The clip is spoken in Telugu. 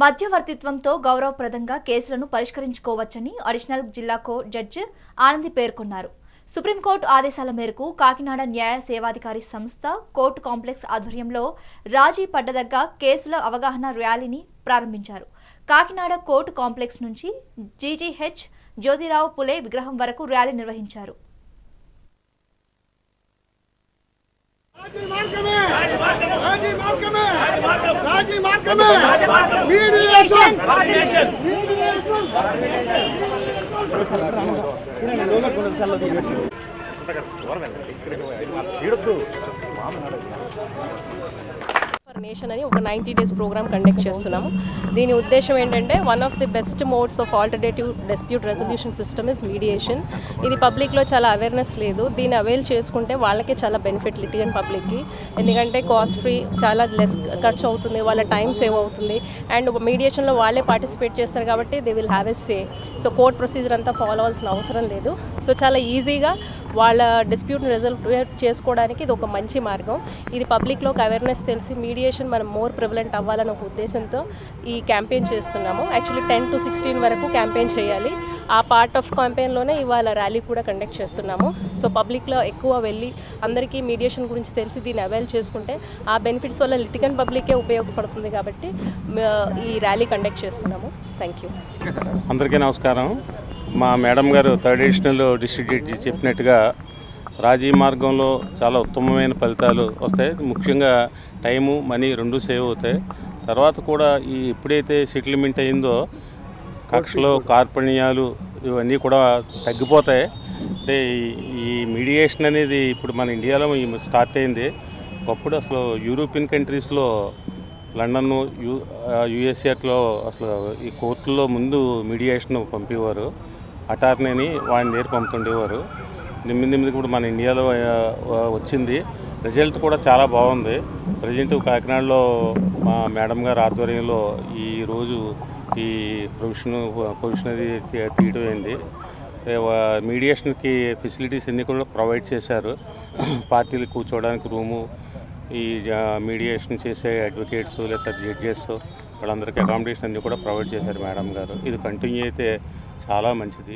మధ్యవర్తిత్వంతో గౌరవప్రదంగా కేసులను పరిష్కరించుకోవచ్చని అడిషనల్ జిల్లా కోర్టు జడ్జి ఆనంది పేర్కొన్నారు. సుప్రీంకోర్టు ఆదేశాల మేరకు కాకినాడ న్యాయ సేవాధికారి సంస్థ కోర్టు కాంప్లెక్స్ ఆధ్వర్యంలో రాజీ పడ్డదగ్గ కేసుల అవగాహన ర్యాలీని ప్రారంభించారు. కాకినాడ కోర్టు కాంప్లెక్స్ నుంచి జీజీహెచ్ జ్యోతిరావు పులే విగ్రహం వరకు ర్యాలీ నిర్వహించారు. నేషన్ అని ఒక 90 days ప్రోగ్రామ్ కండక్ట్ చేస్తున్నాము. దీని ఉద్దేశం ఏంటంటే one of the best modes of alternative dispute resolution system is mediation. ఇది పబ్లిక్లో చాలా అవేర్నెస్ లేదు. దీన్ని అవైల్ చేసుకుంటే వాళ్ళకే చాలా బెనిఫిట్ లిటిగెంట్ పబ్లిక్కి. ఎందుకంటే కాస్ట్ ఫ్రీ, చాలా లెస్ ఖర్చు అవుతుంది, వాళ్ళ టైం సేవ్ అవుతుంది. అండ్ మీడియేషన్లో వాళ్ళే పార్టిసిపేట్ చేస్తారు కాబట్టి they will have a say. So court procedure అంతా ఫాలో అవ్వాల్సిన అవసరం లేదు. సో చాలా ఈజీగా వాళ్ళ డిస్ప్యూట్ని రిజల్వ్ చేసుకోవడానికి ఇది ఒక మంచి మార్గం. ఇది పబ్లిక్లో ఒక అవేర్నెస్ తెలిసి మీడియేషన్ మనం మోర్ ప్రివలెంట్ అవ్వాలనే ఒక ఉద్దేశంతో ఈ క్యాంపెయిన్ చేస్తున్నాము. యాక్చువల్లీ 10 to 16 వరకు క్యాంపెయిన్ చేయాలి. ఆ పార్ట్ ఆఫ్ క్యాంపెయిన్లోనే ఇవాళ ర్యాలీ కూడా కండక్ట్ చేస్తున్నాము. సో పబ్లిక్లో ఎక్కువ వెళ్ళి అందరికీ మీడియేషన్ గురించి తెలిసి దీన్ని అవైల్ చేసుకుంటే ఆ బెనిఫిట్స్ వల్ల లిటిగెంట్ పబ్లికే ఉపయోగపడుతుంది కాబట్టి ఈ ర్యాలీ కండక్ట్ చేస్తున్నాము. Thank you. అందరికీ నమస్కారం. మా మేడం గారు థర్డ్ అడిషనల్ డిస్ట్రిక్ట్ జడ్జి చెప్పినట్టుగా రాజీ మార్గంలో చాలా ఉత్తమమైన ఫలితాలు వస్తాయి. ముఖ్యంగా టైము, మనీ రెండు సేవ్ అవుతాయి. తర్వాత కూడా ఈ ఎప్పుడైతే సెటిల్మెంట్ అయిందో కక్షలు, కార్పణ్యాలు ఇవన్నీ కూడా తగ్గిపోతాయి. అంటే ఈ మీడియేషన్ అనేది ఇప్పుడు మన ఇండియాలో స్టార్ట్ అయింది. ఒకప్పుడు అసలు యూరోపియన్ కంట్రీస్లో, లండన్, యుఎస్ఏలో అసలు ఈ కోర్టుల్లో ముందు మీడియేషన్ పంపేవారు. అటార్నీని వాడిని నేరు పంపుతుండేవారు. నెమ్మది కూడా మన ఇండియాలో వచ్చింది. రిజల్ట్ కూడా చాలా బాగుంది. ప్రజెంట్ కాకినాడలో మా మేడం గారి ఆధ్వర్యంలో ఈరోజు ఈ ప్రొవిజన్ అది తీయడం అయింది. మీడియేషన్కి ఫెసిలిటీస్ అన్నీ కూడా ప్రొవైడ్ చేశారు. పార్టీలు కూర్చోవడానికి రూము, ఈ మీడియేషన్ చేసే అడ్వకేట్స్ లేదా జడ్జెస్ వాళ్ళందరికీ అకామిడేషన్ అన్నీ కూడా ప్రొవైడ్ చేశారు మేడం గారు. ఇది కంటిన్యూ అయితే చాలా మంచిది.